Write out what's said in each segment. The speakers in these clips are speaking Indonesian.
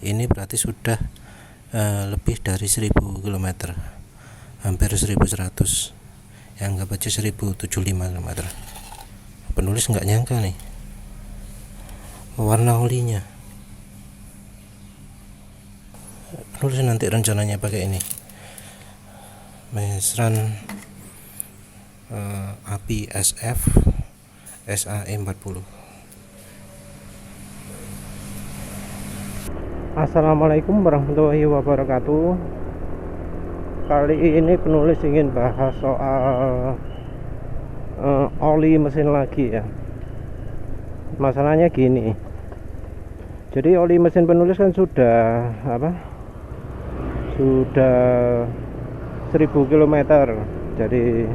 Ini berarti sudah lebih dari 1000 km, hampir 1100, ya anggap aja 1075 km. Penulis nggak nyangka nih warna olinya. Penulis nanti rencananya pakai ini Mesran API SF SAE 40. Assalamualaikum warahmatullahi wabarakatuh. Kali ini penulis ingin bahas soal oli mesin lagi ya. Masalahnya gini, jadi oli mesin penulis kan sudah sudah 1000 km. Jadi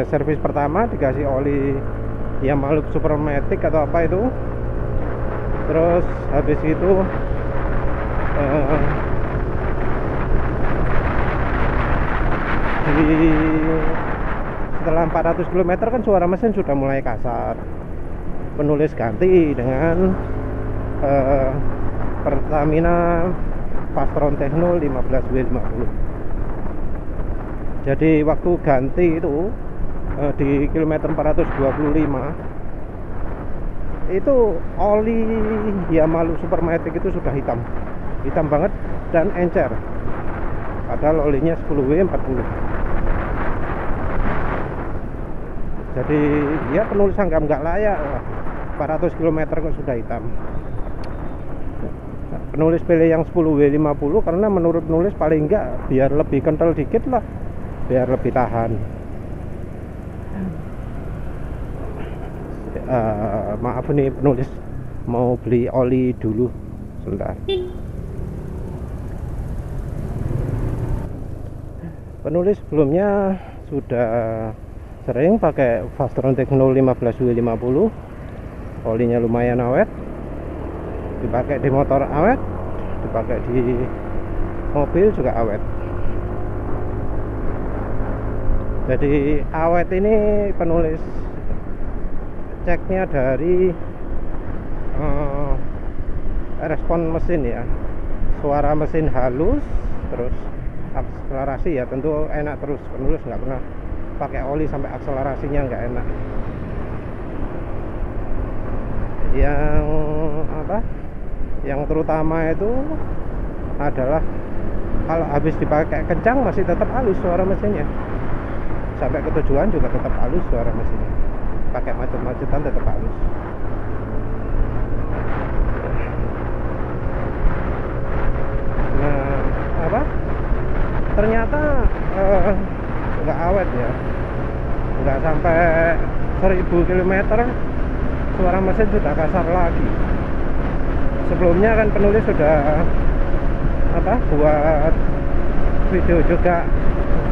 servis pertama dikasih oli Yamaluk Supermatic atau apa itu. Terus habis itu setelah 400 km kan suara mesin sudah mulai kasar. Penulis ganti dengan Pertamina Fastron Techno 15W50. Jadi waktu ganti itu di kilometer 425 itu oli Yamaluk Supermatic itu sudah hitam banget dan encer, padahal olinya 10W40. Jadi ya penulis anggap nggak layak, 400 km kok sudah hitam. Penulis pilih yang 10W50 karena menurut penulis paling enggak biar lebih kental dikit lah, biar lebih tahan. Maaf nih, penulis mau beli oli dulu sebentar. Penulis sebelumnya sudah sering pakai Fastron Techno 15W50. Olinya lumayan awet, dipakai di motor awet, dipakai di mobil juga awet. Jadi awet ini penulis ceknya dari respon mesin ya. Suara mesin halus, terus akselerasi ya tentu enak terus. Penulis nggak pernah pakai oli sampai akselerasinya nggak enak. Yang terutama itu adalah kalau habis dipakai kencang masih tetap halus suara mesinnya. Sampai ke tujuan juga tetap halus suara mesinnya. Pakai macet-macetan tetap halus. Nah, ternyata nggak awet ya, nggak sampai 1000 km suara mesin sudah kasar lagi. Sebelumnya kan penulis sudah buat video juga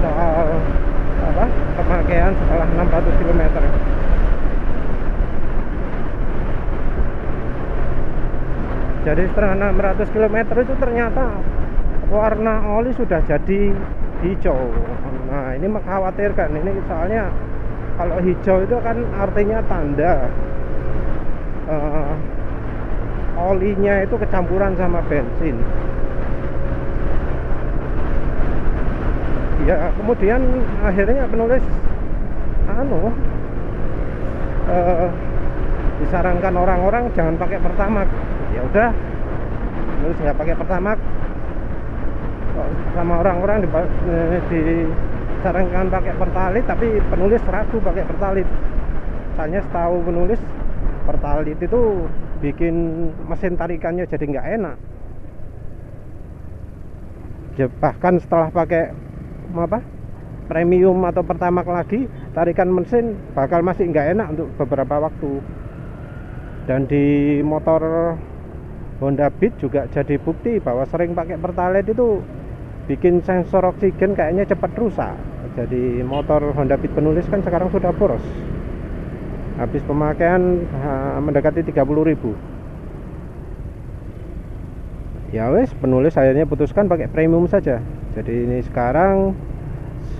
soal pemakaian setelah 600 km. Jadi setelah 600 km itu ternyata warna oli sudah jadi hijau. Nah ini mengkhawatirkan ini, soalnya kalau hijau itu kan artinya tanda olinya itu kecampuran sama bensin. Ya kemudian akhirnya penulis disarankan orang-orang jangan pakai Pertamax. Ya udah, penulis nggak pakai Pertamax. Sama orang-orang disarankan pakai Pertalite, tapi penulis ragu pakai Pertalite. Soalnya setahu penulis Pertalite itu bikin mesin tarikannya jadi nggak enak. Bahkan setelah pakai premium atau Pertamax lagi, tarikan mesin bakal masih nggak enak untuk beberapa waktu. Dan di motor Honda Beat juga jadi bukti bahwa sering pakai Pertalite itu bikin sensor oksigen kayaknya cepat rusak. Jadi motor Honda Beat penulis kan sekarang sudah boros. Habis pemakaian mendekati 30.000. Ya wes, penulis akhirnya putuskan pakai premium saja. Jadi ini sekarang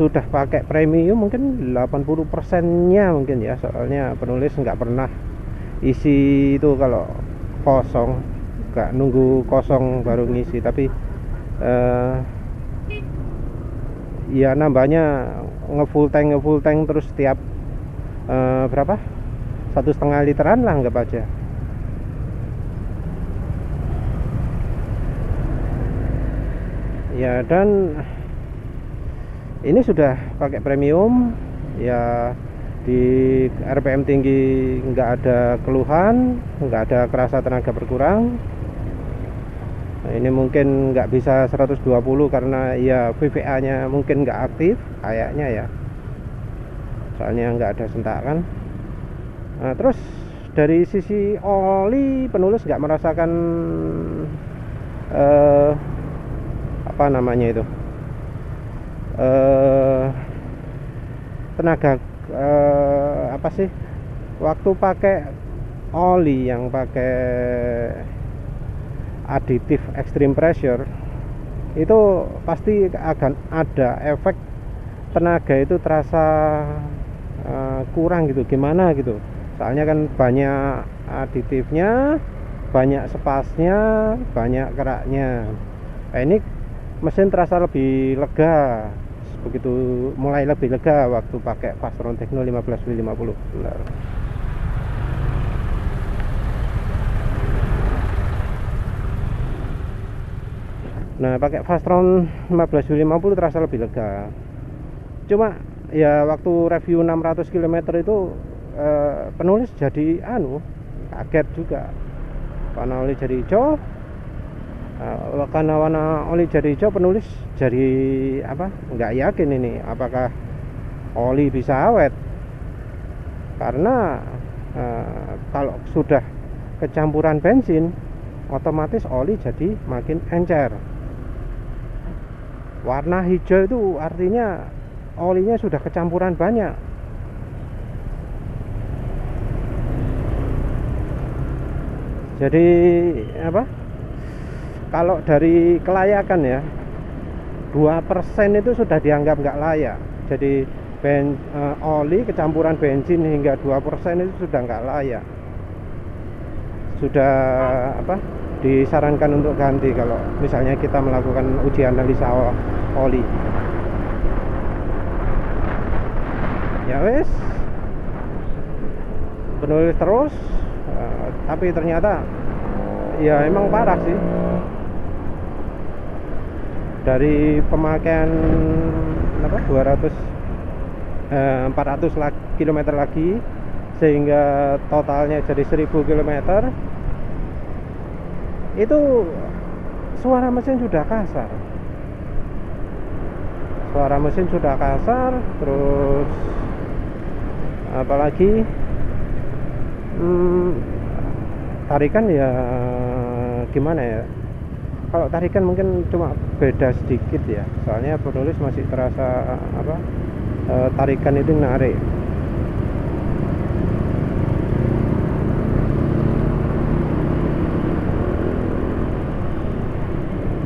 sudah pakai premium mungkin 80%-nya mungkin ya. Soalnya penulis nggak pernah isi itu kalau kosong, nggak nunggu kosong baru ngisi, tapi ya nambahnya ngefull tank terus setiap berapa, 1,5 literan lah anggap aja. Ya, dan ini sudah pakai premium ya, di RPM tinggi nggak ada keluhan, nggak ada kerasa tenaga berkurang. Nah, ini mungkin nggak bisa 120 karena ya VVA nya mungkin nggak aktif kayaknya ya, soalnya nggak ada sentakan. Nah, terus dari sisi oli, penulis nggak merasakan apa namanya itu, tenaga apa sih, waktu pakai oli yang pakai aditif extreme pressure itu pasti akan ada efek tenaga itu terasa kurang gitu, gimana gitu, soalnya kan banyak aditifnya, banyak spasnya, banyak keraknya. Nah, ini mesin terasa lebih lega, begitu mulai lebih lega waktu pakai Fastron Techno 15W50. Benar. Nah, pakai Fastron 15W50 terasa lebih lega. Cuma ya waktu review 600 km itu penulis jadi kaget juga, karena oli jadi hijau. Karena warna oli jadi hijau, penulis jadi apa, nggak yakin ini apakah oli bisa awet, karena kalau sudah kecampuran bensin otomatis oli jadi makin encer. Warna hijau itu artinya olinya sudah kecampuran banyak. Jadi apa, kalau dari kelayakan ya, 2% itu sudah dianggap nggak layak. Jadi oli kecampuran bensin hingga 2% itu sudah nggak layak, sudah apa, disarankan untuk ganti kalau misalnya kita melakukan uji analisa oli. Ya wes, penulis terus, tapi ternyata ya emang parah sih. Dari pemakaian 400 km lagi sehingga totalnya jadi 1000 km, itu suara mesin sudah kasar. Terus apalagi tarikan ya gimana ya, kalau tarikan mungkin cuma beda sedikit ya, soalnya penulis masih terasa apa, tarikan itu narik.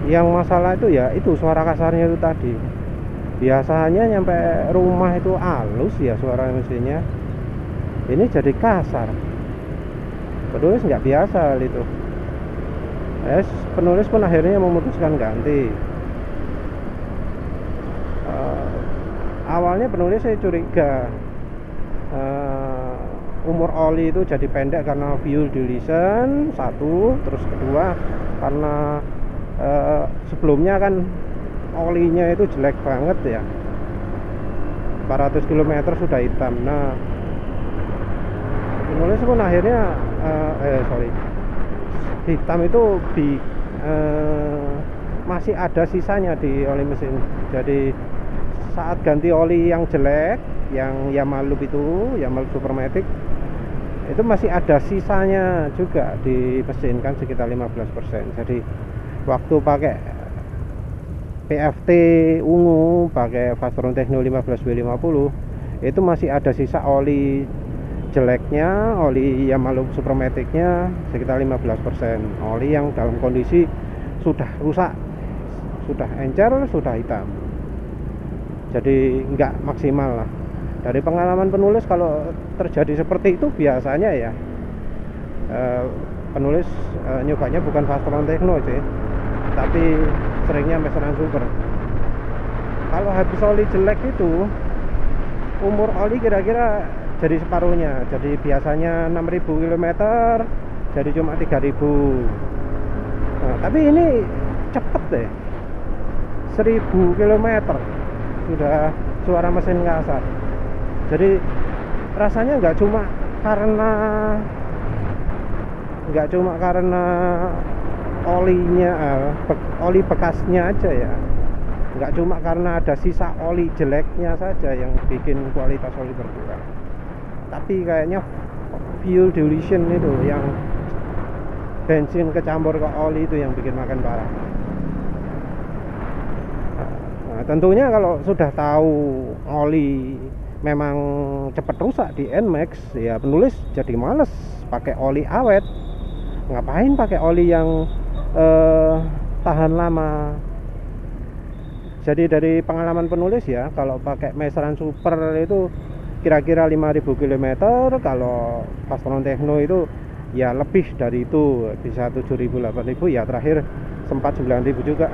Yang masalah itu ya itu suara kasarnya itu tadi. Biasanya nyampe rumah itu halus ya suara mesinnya, ini jadi kasar. Penulis nggak biasa itu. Penulis pun akhirnya memutuskan ganti. Awalnya penulis saya curiga umur oli itu jadi pendek karena fuel dilution, satu, terus kedua karena sebelumnya kan olinya itu jelek banget ya, 400 km sudah hitam. Nah, penulis pun akhirnya hitam itu masih ada sisanya di oli mesin. Jadi saat ganti oli yang jelek, yang Yamalub itu, Yamalub Supermatic, itu masih ada sisanya juga di mesin kan, sekitar 15%. Jadi waktu pakai PFT ungu, pakai Fastron Techno 15W50, itu masih ada sisa oli jeleknya, oli Yamalub Supermaticnya sekitar 15%. Oli yang dalam kondisi sudah rusak, sudah encer, sudah hitam. Jadi nggak maksimal lah. Dari pengalaman penulis, kalau terjadi seperti itu biasanya ya penulis nyobanya bukan Fastron Techno sih, tapi seringnya Meseran Super. Kalau habis oli jelek itu umur oli kira-kira jadi separuhnya. Jadi biasanya 6.000 km jadi cuma 3.000. Nah, tapi ini cepet deh, 1.000 km sudah suara mesin kasar. Jadi rasanya nggak cuma karena olinya, oli bekasnya aja ya, nggak cuma karena ada sisa oli jeleknya saja yang bikin kualitas oli berkurang, tapi kayaknya fuel dilution itu, yang bensin kecampur ke oli itu yang bikin makan parah. Nah, tentunya kalau sudah tahu oli memang cepat rusak di NMAX, ya penulis jadi males pakai oli awet. Ngapain pakai oli yang tahan lama? Jadi dari pengalaman penulis ya, kalau pakai Meseran Super itu kira-kira 5.000 km, kalau Fastron Techno itu ya lebih dari itu, bisa 7.000 8.000, ya terakhir sempat 9.000 juga,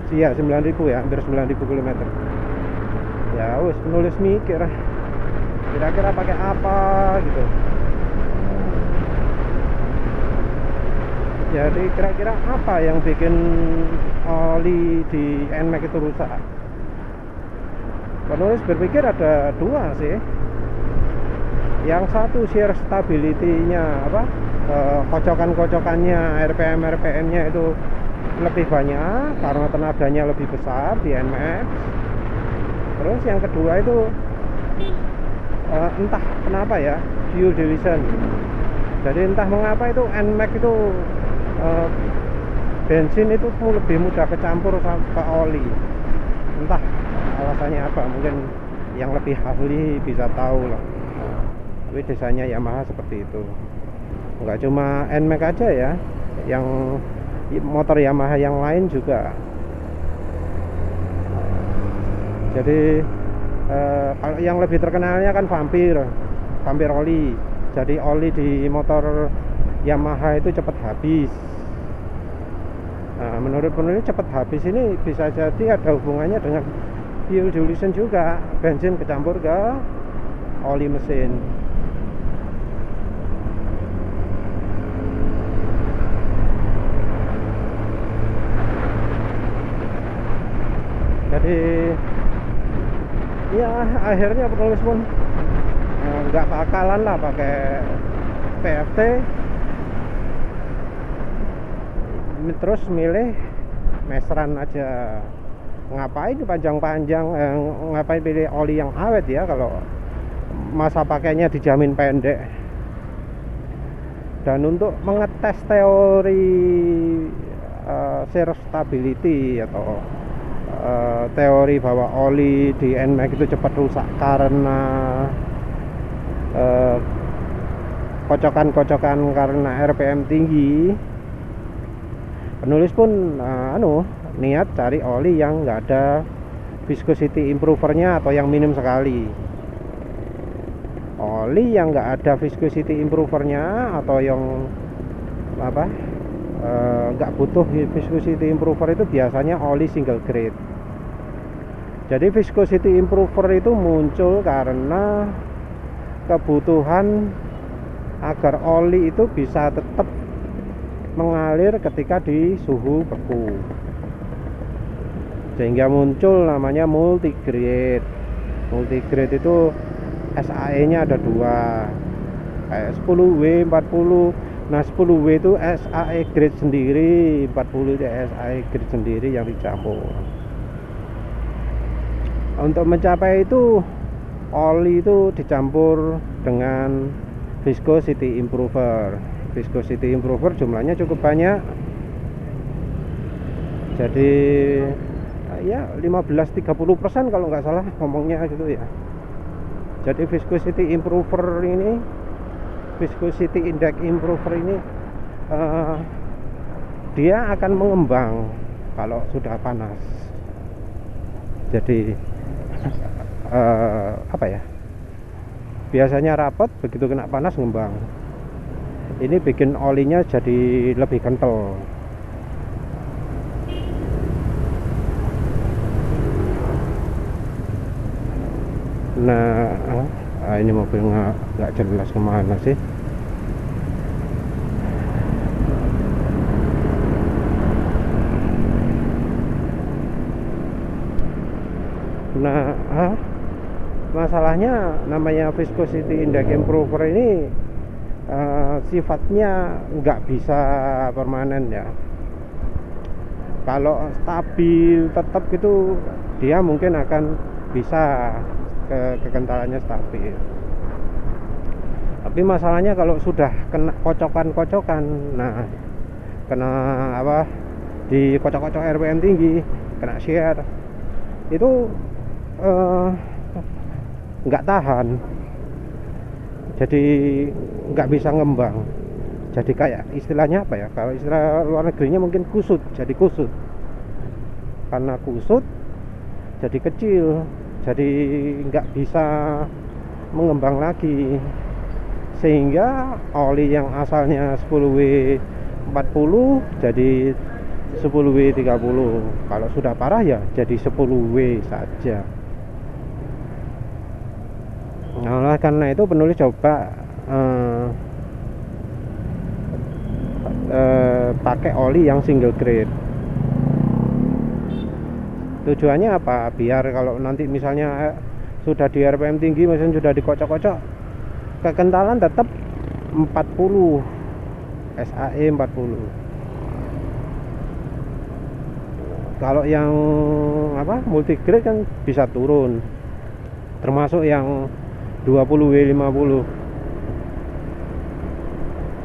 iya 9.000 ya, hampir 9.000 km. Ya wis, penulis mikir kira-kira pakai apa gitu. Jadi kira-kira apa yang bikin oli di NMAX itu rusak? Penulis berpikir ada dua sih. Yang satu shear stability-nya, kocokan-kocokannya, RPM-nya itu lebih banyak karena tenaganya lebih besar di NMAX. Terus yang kedua itu entah kenapa ya, fuel dilution. Jadi entah mengapa itu NMAX itu bensin itu lebih mudah kecampur ke oli. Entah alasannya apa, mungkin yang lebih ahli bisa tahu lah. Tapi desainnya Yamaha seperti itu. Enggak cuma NMAX aja ya, yang motor Yamaha yang lain juga. Jadi kalau yang lebih terkenalnya kan Vampir oli. Jadi oli di motor Yamaha itu cepat habis. Nah, menurut penulis cepat habis ini bisa jadi ada hubungannya dengan fuel dilution juga, bensin kecampur ke oli mesin. Jadi ya akhirnya penulis pun nggak bakalan lah pakai PFT, terus milih Meseran aja. Ngapain panjang-panjang, ngapain pilih oli yang awet ya kalau masa pakainya dijamin pendek. Dan untuk mengetes teori shear stability atau teori bahwa oli di NMAX itu cepat rusak karena kocokan-kocokan karena RPM tinggi, penulis pun niat cari oli yang nggak ada viscosity improvernya atau yang minim sekali. Oli yang nggak ada viscosity improvernya atau yang nggak butuh viscosity improver itu biasanya oli single grade. Jadi viscosity improver itu muncul karena kebutuhan agar oli itu bisa tetap mengalir ketika di suhu beku, sehingga muncul namanya multigrade. Multigrade itu SAE nya ada dua, kayak 10W 40. Nah 10W itu SAE grade sendiri, 40 itu SAE grade sendiri yang dicampur. Untuk mencapai itu oli itu dicampur dengan viscosity improver. Viscosity improver jumlahnya cukup banyak, jadi ya 15-30% kalau nggak salah ngomongnya gitu ya. Jadi viscosity improver ini, viscosity index improver ini dia akan mengembang kalau sudah panas. Jadi biasanya rapat, begitu kena panas ngembang. Ini bikin olinya jadi lebih kental. Nah, ini mobil nggak jelas kemana sih. Nah, masalahnya namanya viscosity index improver ini sifatnya nggak bisa permanen ya. Kalau stabil tetap gitu, dia mungkin akan bisa kekentalannya stabil. Tapi masalahnya kalau sudah kena kocokan-kocokan, nah kena apa, di kocok-kocok RPM tinggi, kena shear, itu nggak tahan, jadi nggak bisa ngembang. Jadi kayak istilahnya apa ya, kalau istilah luar negerinya mungkin kusut, jadi kusut. Karena kusut jadi kecil, jadi nggak bisa mengembang lagi, sehingga oli yang asalnya 10W40 jadi 10W30. Kalau sudah parah ya jadi 10W saja. Nah, karena itu penulis coba pakai oli yang single grade. Tujuannya apa? Biar kalau nanti misalnya sudah di RPM tinggi, misalnya sudah dikocok-kocok, kekentalan tetap 40, SAE 40. Kalau yang apa, multigrade kan bisa turun, termasuk yang 20W50.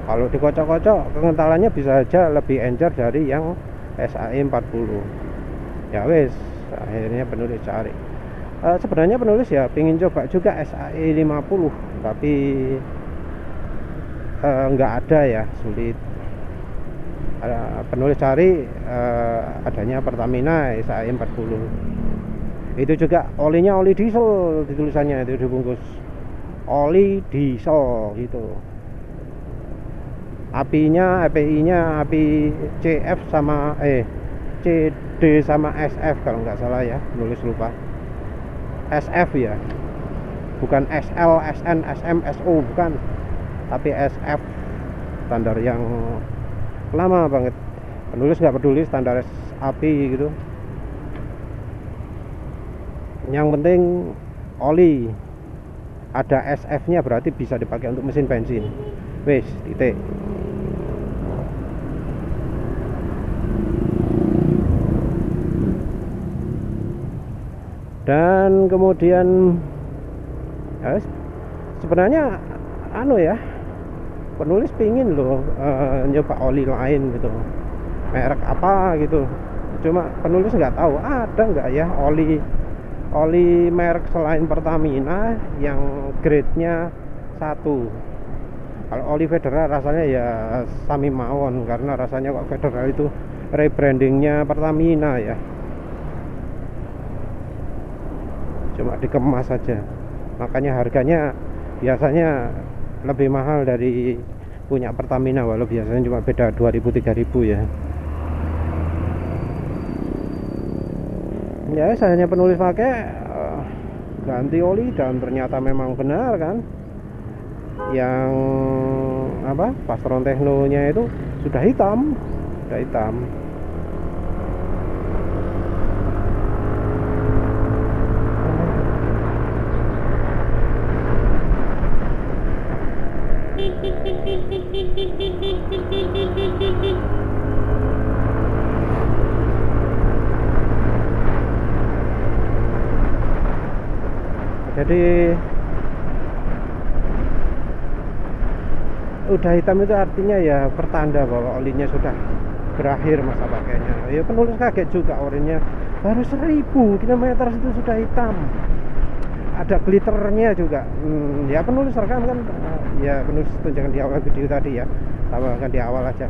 Kalau dikocok-kocok, kekentalannya bisa aja lebih encer dari yang SAE 40. Ya wes, akhirnya penulis cari. Sebenarnya penulis ya pengen coba juga SAE 50, tapi nggak ada ya, sulit. Penulis cari adanya Pertamina SAE 40. Itu juga olinya oli diesel, di tulisannya itu dibungkus oli diesel gitu. Apinya, API-nya api CF sama CD sama SF kalau nggak salah ya, nulis lupa. SF ya, bukan SL, SN, SM, SO, bukan, tapi SF, standar yang lama banget. Penulis nggak peduli standar api gitu, yang penting oli ada SF nya berarti bisa dipakai untuk mesin bensin. Wes, titik. Dan kemudian ya, sebenarnya ya, penulis pingin loh nyoba oli lain gitu, merek apa gitu. Cuma penulis nggak tahu ada nggak ya oli merek selain Pertamina yang grade-nya 1. Kalau oli Federal rasanya ya sami mawon, karena rasanya kok Federal itu rebrandingnya Pertamina ya, cuma dikemas saja, makanya harganya biasanya lebih mahal dari punya Pertamina, walau biasanya cuma beda 2000-3000 ya. Ya saya hanya penulis pakai ganti oli, dan ternyata memang benar kan, yang apa, Pastron Techno-nya itu sudah hitam. Jadi udah hitam itu artinya ya pertanda bahwa olinya sudah berakhir masa pakainya. Ya penulis kaget juga, orinya baru 1000 km itu sudah hitam. Ada glitternya juga. Ya penulis rekam kan, ya penulis tunjukkan di awal video tadi ya, tambahkan di awal aja.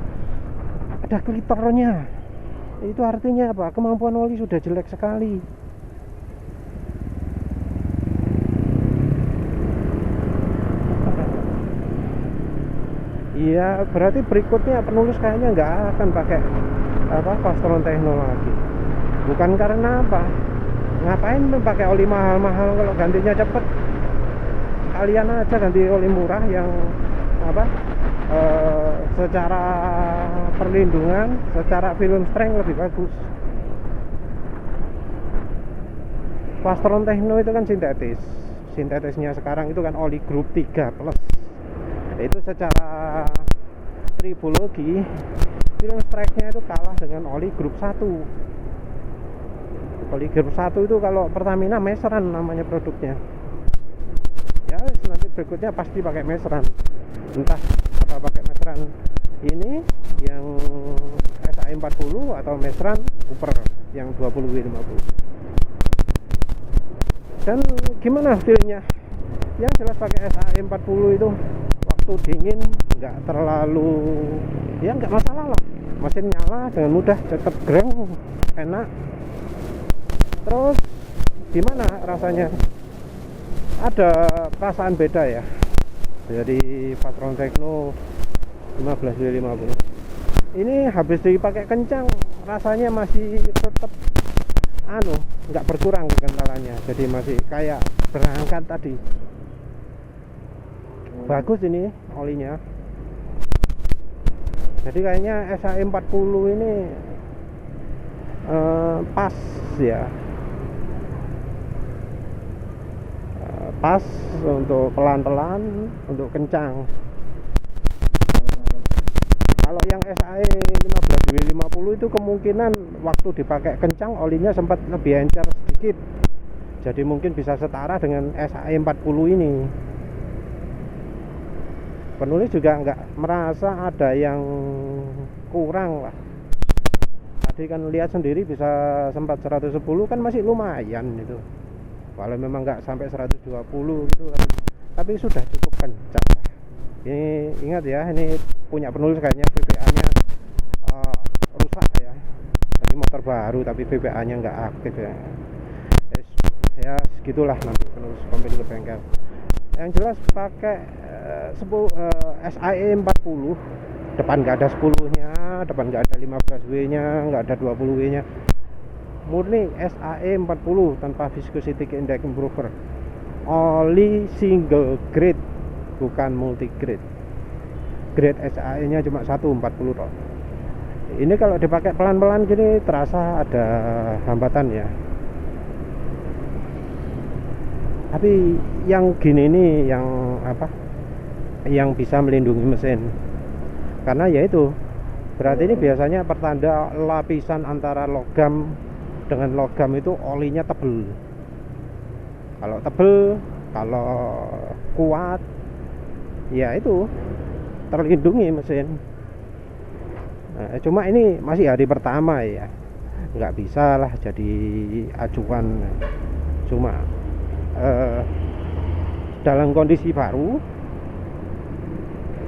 Ada glitternya. Itu artinya apa? Kemampuan oli sudah jelek sekali. Iya, berarti berikutnya penulis kayaknya nggak akan pakai Fastron teknologi. Bukan karena apa? Ngapain pakai oli mahal-mahal kalau gantinya cepet? Kalian aja ganti oli murah yang apa? Secara perlindungan, secara film strength lebih bagus. Fastron Techno itu kan sintetis. Sintetisnya sekarang itu kan oli grup 3 plus. Itu secara tribologi film strike-nya itu kalah dengan oli grup 1. Oli grup 1 itu kalau Pertamina meseran namanya produknya. Ya nanti berikutnya pasti pakai meseran. Entah apa pakai meseran ini yang SAE 40 atau meseran Cooper yang 20W50. Dan gimana feelnya? Yang jelas pakai SAE 40 itu waktu dingin nggak terlalu, ya nggak masalah lah, mesin nyala dengan mudah, tetap greng, enak. Terus gimana rasanya? Ada perasaan beda ya. Jadi Fastron Techno 15W50 ini habis dipakai kencang rasanya masih tetap nggak berkurang kekentalannya, jadi masih kayak berangkat tadi. Bagus ini olinya. Jadi kayaknya SAE 40 ini pas ya, pas untuk pelan-pelan, untuk kencang. Kalau yang SAE 15W50 itu kemungkinan waktu dipakai kencang olinya sempat lebih encer sedikit, jadi mungkin bisa setara dengan SAE 40 ini. Penulis juga nggak merasa ada yang kurang lah. Tadi kan lihat sendiri bisa sempat 110 kan, masih lumayan itu. Walau memang nggak sampai 120 gitu kan, tapi sudah cukup kencang lah. Ini ingat ya, ini punya penulis kayaknya VPA-nya rusak ya. Jadi motor baru tapi VPA-nya nggak aktif ya. Ya segitulah nanti penulis komplain ke bengkel. Yang jelas pakai SAE 40, depan nggak ada 10-nya, depan nggak ada 15W-nya, nggak ada 20W-nya, murni SAE 40 tanpa viscosity index improver, oli single grade, bukan multi grade. Grade SAE nya cuma 140 toh. Ini kalau dipakai pelan-pelan gini terasa ada hambatan ya. Tapi yang gini nih yang apa, yang bisa melindungi mesin, karena yaitu berarti ini biasanya pertanda lapisan antara logam dengan logam itu olinya tebel. Kalau tebel, kalau kuat, ya itu terlindungi mesin. Nah, cuma ini masih hari pertama ya, nggak bisa lah jadi acuan. Cuma dalam kondisi baru,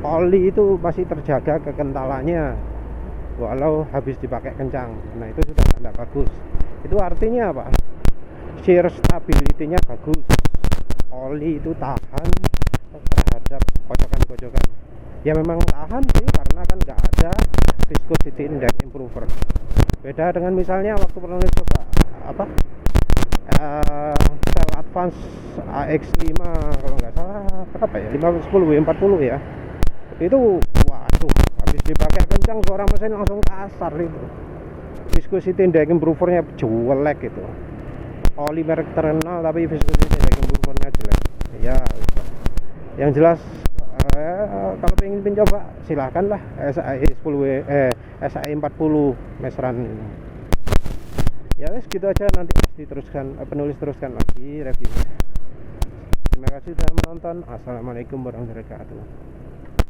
oli itu masih terjaga kekentalannya walau habis dipakai kencang. Nah itu sudah tanda bagus. Itu artinya apa? Shear stability-nya bagus, oli itu tahan terhadap kocokan-kocokan. Ya memang tahan sih, karena kan nggak ada viscosity index improver. Beda dengan misalnya waktu penulis coba apa, Cell Advance AX5 kalau nggak salah berapa ya, 510W40 ya. Itu waduh, habis dipakai kencang suara mesin langsung kasar itu. Viscosity index improvernya jelek itu. Oli merek terkenal tapi viscosity index improvernya jelek. Ya, yang jelas kalau pengen mencoba silahkan lah SAE 40 meseran ini. Ya wes gitu aja, nanti diteruskan penulis teruskan lagi reviewnya. Terima kasih sudah menonton. Assalamualaikum warahmatullahi wabarakatuh.